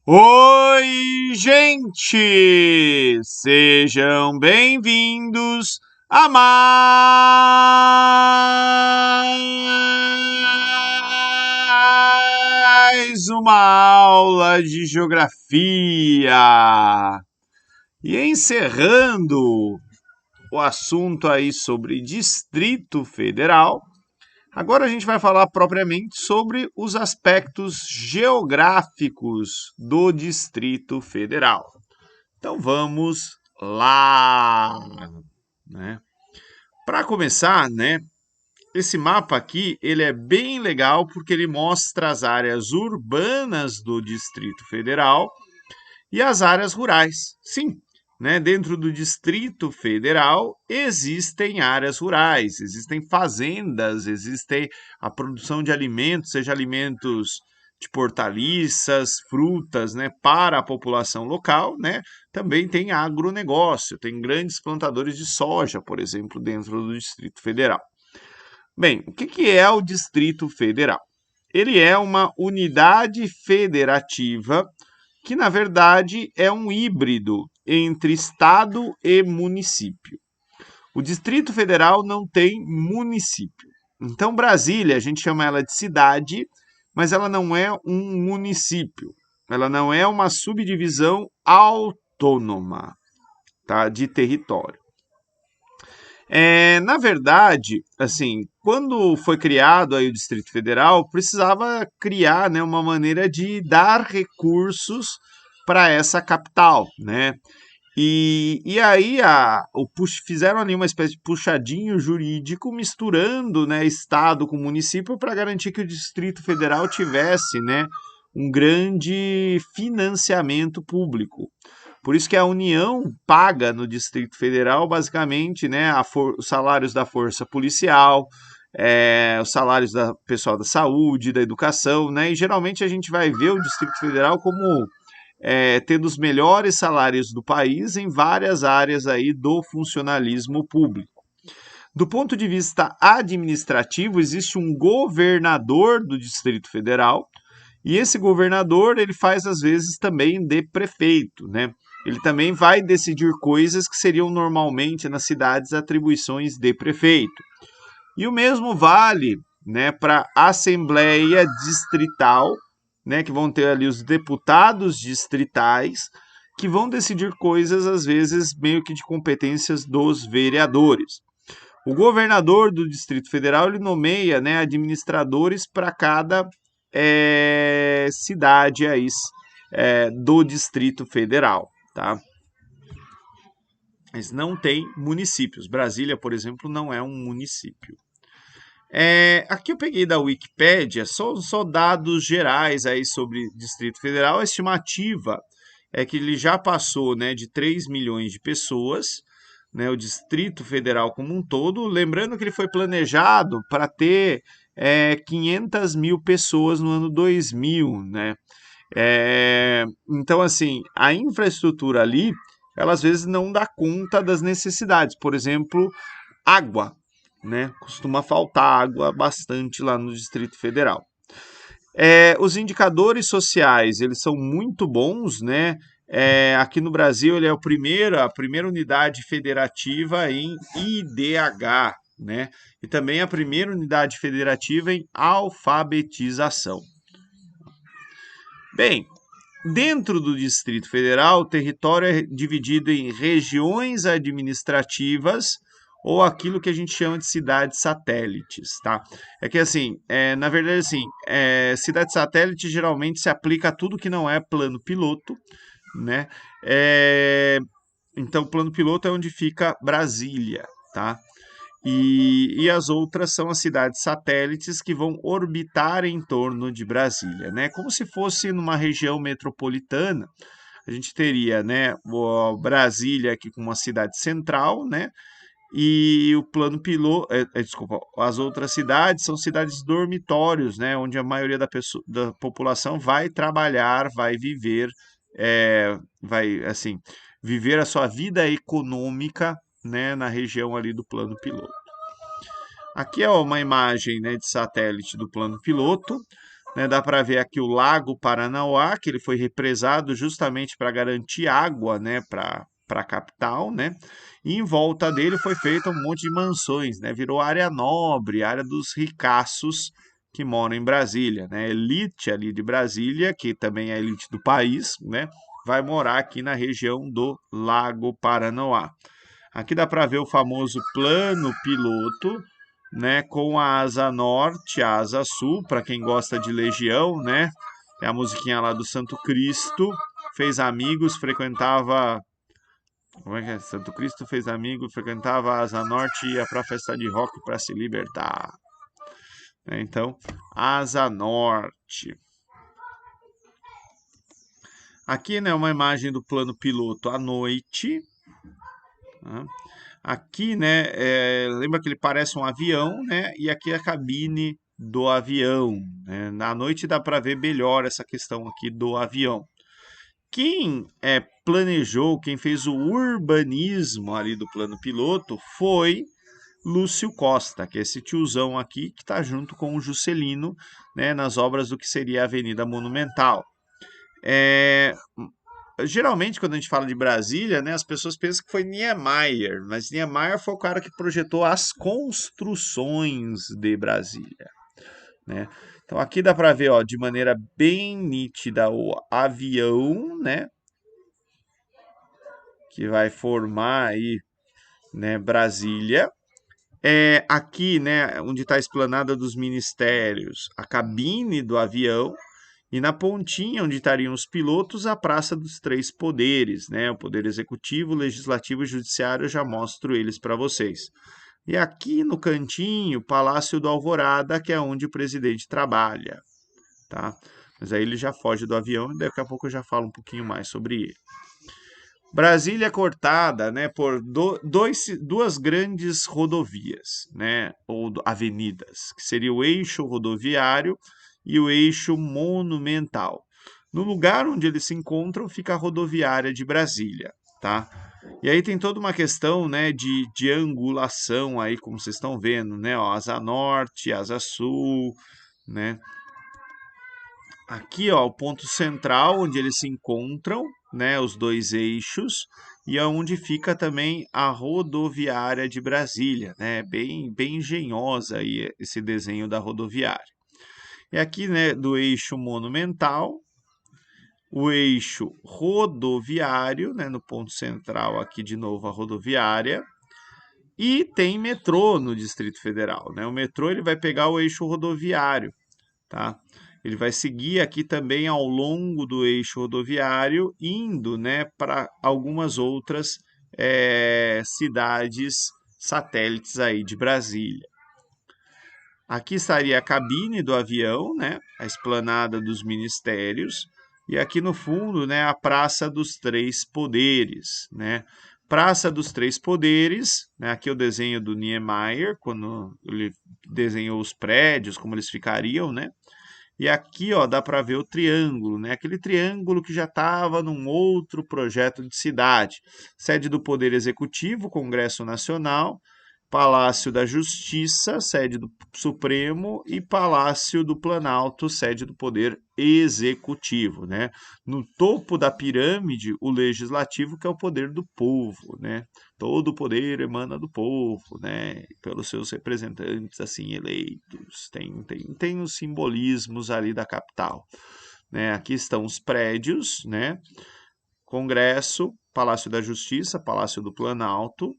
Oi, gente! Sejam bem-vindos a mais uma aula de geografia. E encerrando o assunto aí sobre Distrito Federal, agora a gente vai falar propriamente sobre os aspectos geográficos do Distrito Federal. Então vamos lá, né? Para começar, né, esse mapa aqui, ele é bem legal porque ele mostra as áreas urbanas do Distrito Federal e as áreas rurais. Sim, né, dentro do Distrito Federal existem áreas rurais, existem fazendas, existe a produção de alimentos, seja alimentos de hortaliças, frutas, né, para a população local, né? Também tem agronegócio, tem grandes plantadores de soja, por exemplo, dentro do Distrito Federal. Bem, o que é o Distrito Federal? Ele é uma unidade federativa que, na verdade, é um híbrido entre Estado e município. O Distrito Federal não tem município. Então, Brasília, a gente chama ela de cidade, mas ela não é um município. Ela não é uma subdivisão autônoma, tá, de território. Na verdade, assim, quando foi criado aí o Distrito Federal, precisava criar, né, uma maneira de dar recursos para essa capital, né? E aí fizeram ali uma espécie de puxadinho jurídico misturando, né, estado com município para garantir que o Distrito Federal tivesse, né, um grande financiamento público. Por isso que a União paga no Distrito Federal, basicamente, né, os salários da força policial, os salários do pessoal da saúde, da educação, né, e geralmente a gente vai ver o Distrito Federal como tendo os melhores salários do país em várias áreas aí do funcionalismo público. Do ponto de vista administrativo, existe um governador do Distrito Federal, e esse governador ele faz às vezes também de prefeito, né? Ele também vai decidir coisas que seriam normalmente nas cidades atribuições de prefeito. E o mesmo vale, né, para a Assembleia Distrital, né, que vão ter ali os deputados distritais, que vão decidir coisas, às vezes, meio que de competências dos vereadores. O governador do Distrito Federal ele nomeia, né, administradores para cada cidade aí, do Distrito Federal, tá? Mas não tem municípios. Brasília, por exemplo, não é um município. Aqui eu peguei da Wikipédia só dados gerais aí sobre Distrito Federal. A estimativa é que ele já passou, né, de 3 milhões de pessoas, né, o Distrito Federal como um todo. Lembrando que ele foi planejado para ter 500 mil pessoas no ano 2000, né? Então, assim, a infraestrutura ali, ela às vezes não dá conta das necessidades. Por exemplo, água, né? Costuma faltar água bastante lá no Distrito Federal. Os indicadores sociais, eles são muito bons, né? Aqui no Brasil, ele é a primeira unidade federativa em IDH, né? E também a primeira unidade federativa em alfabetização. Bem, dentro do Distrito Federal, o território é dividido em regiões administrativas ou aquilo que a gente chama de cidades satélites, tá? É que assim, na verdade, assim, cidade satélite geralmente se aplica a tudo que não é plano piloto, né? Então, plano piloto é onde fica Brasília, tá? E as outras são as cidades satélites que vão orbitar em torno de Brasília, né? Como se fosse numa região metropolitana, a gente teria, né, Brasília aqui com uma cidade central, né? E o plano piloto, desculpa, as outras cidades são cidades dormitórios, né? Onde a maioria da população vai trabalhar, vai viver, vai assim, viver a sua vida econômica, né, na região ali do plano piloto. Aqui é uma imagem, né, de satélite do plano piloto. né? Dá para ver aqui o Lago Paranauá, que ele foi represado justamente para garantir água, né, para a capital, né? E em volta dele foi feito um monte de mansões, né? Virou área nobre, área dos ricaços que moram em Brasília, né? Elite ali de Brasília, que também é a elite do país, né? Vai morar aqui na região do Lago Paranauá. Aqui dá para ver o famoso plano piloto, né, com a asa norte, a asa sul, para quem gosta de Legião, né? É a musiquinha lá do Santo Cristo. Fez amigos, frequentava. Como é que é? Santo Cristo fez amigos, frequentava a asa norte e ia para a festa de rock para se libertar. Então, asa norte. Aqui, né, uma imagem do plano piloto à noite. Tá? Aqui, né, lembra que ele parece um avião, né? E aqui é a cabine do avião, né? Na noite dá para ver melhor essa questão aqui do avião. Quem planejou, quem fez o urbanismo ali do plano piloto foi Lúcio Costa, que é esse tiozão aqui que está junto com o Juscelino, né, nas obras do que seria a Avenida Monumental. É, Geralmente, quando a gente fala de Brasília, né, as pessoas pensam que foi Niemeyer, mas Niemeyer foi o cara que projetou as construções de Brasília, né? Então aqui dá para ver, ó, de maneira bem nítida o avião, né, que vai formar aí, né, Brasília. Aqui, né, onde está a esplanada dos ministérios, a cabine do avião. E na pontinha, onde estariam os pilotos, a Praça dos Três Poderes, né? O Poder Executivo, Legislativo e Judiciário, eu já mostro eles para vocês. E aqui no cantinho, Palácio do Alvorada, que é onde o presidente trabalha, tá? Mas aí ele já foge do avião e daqui a pouco eu já falo um pouquinho mais sobre ele. Brasília é cortada, né, por duas grandes rodovias, né, ou avenidas, que seria o eixo rodoviário e o eixo monumental. No lugar onde eles se encontram fica a rodoviária de Brasília, tá? E aí tem toda uma questão, né, de angulação aí, como vocês estão vendo, né, ó, asa norte, asa sul, né? Aqui, ó, o ponto central onde eles se encontram, né, os dois eixos, e aonde fica também a rodoviária de Brasília, né? Bem engenhosa aí esse desenho da rodoviária. E aqui, né, do eixo monumental, o eixo rodoviário, né, no ponto central aqui de novo a rodoviária, e tem metrô no Distrito Federal, né? O metrô ele vai pegar o eixo rodoviário, tá? Ele vai seguir aqui também ao longo do eixo rodoviário, indo, né, para algumas outras cidades satélites aí de Brasília. Aqui estaria a cabine do avião, né, a esplanada dos ministérios, e aqui no fundo, né, a Praça dos Três Poderes, né? Praça dos Três Poderes, né, aqui é o desenho do Niemeyer, quando ele desenhou os prédios, como eles ficariam, né? E aqui, ó, dá para ver o triângulo, né? Aquele triângulo que já estava num outro projeto de cidade. Sede do Poder Executivo, Congresso Nacional, Palácio da Justiça, sede do Supremo, e Palácio do Planalto, sede do Poder Executivo, né? No topo da pirâmide, o Legislativo, que é o poder do povo, né? Todo o poder emana do povo, né? Pelos seus representantes assim eleitos. Tem os simbolismos ali da capital, né? Aqui estão os prédios, né? Congresso, Palácio da Justiça, Palácio do Planalto.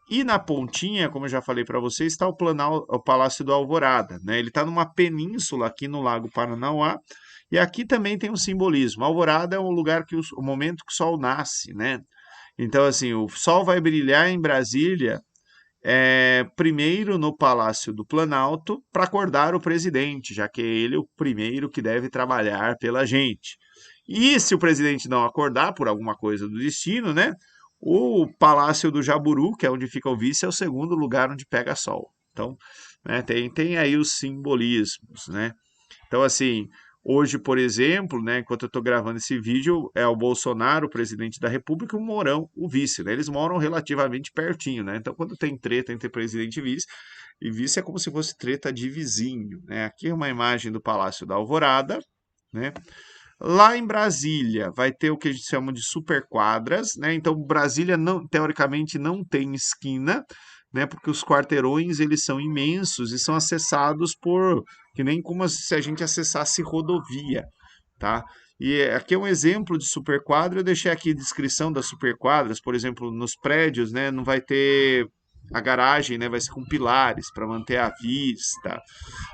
E na pontinha, como eu já falei para vocês, está o Palácio do Alvorada, né? Ele está numa península aqui no Lago Paranauá. E aqui também tem um simbolismo. Alvorada é um lugar que o momento que o sol nasce, né? Então, assim, o sol vai brilhar em Brasília, primeiro no Palácio do Planalto, para acordar o presidente, já que é ele o primeiro que deve trabalhar pela gente. E se o presidente não acordar por alguma coisa do destino, né? O Palácio do Jaburu, que é onde fica o vice, é o segundo lugar onde pega sol. Então, né, tem aí os simbolismos, né? Então, assim, hoje, por exemplo, né, enquanto eu estou gravando esse vídeo, é o Bolsonaro, o presidente da República, e o Mourão, o vice, né? Eles moram relativamente pertinho, né? Então, quando tem treta entre presidente e vice, E vice é como se fosse treta de vizinho, né? Aqui é uma imagem do Palácio da Alvorada, né? Lá em Brasília vai ter o que a gente chama de superquadras, né? Então Brasília não, teoricamente não tem esquina, né? Porque os quarteirões eles são imensos e são acessados por que nem como se a gente acessasse rodovia, tá? E aqui é um exemplo de superquadra. Eu deixei aqui a descrição das superquadras, por exemplo, nos prédios, né? Não vai ter a garagem, né? Vai ser com pilares para manter a vista,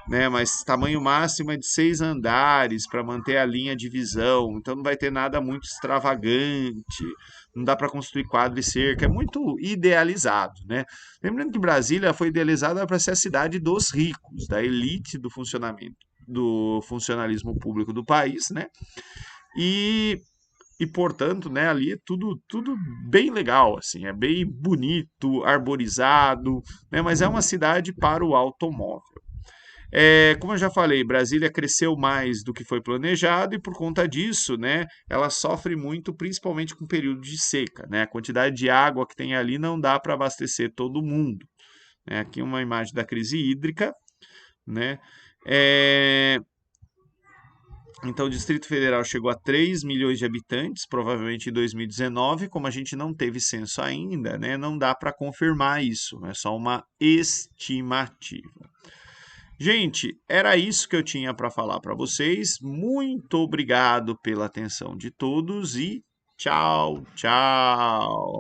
né? Mas tamanho máximo é de 6 andares para manter a linha de visão. Então não vai ter nada muito extravagante. Não dá para construir quadra e cerca. É muito idealizado, né? Lembrando que Brasília foi idealizada para ser a cidade dos ricos, da elite do funcionamento, do funcionalismo público do país, né? E portanto, né, ali é tudo bem legal, assim, é bem bonito, arborizado, né, mas é uma cidade para o automóvel. Como eu já falei, Brasília cresceu mais do que foi planejado e por conta disso, né, ela sofre muito, principalmente com o período de seca, né? A quantidade de água que tem ali não dá para abastecer todo mundo, né? Aqui uma imagem da crise hídrica, né? É, Então, o Distrito Federal chegou a 3 milhões de habitantes, provavelmente em 2019. Como a gente não teve censo ainda, né, não dá para confirmar isso, é só uma estimativa. Gente, era isso que eu tinha para falar para vocês. Muito obrigado pela atenção de todos e tchau, tchau.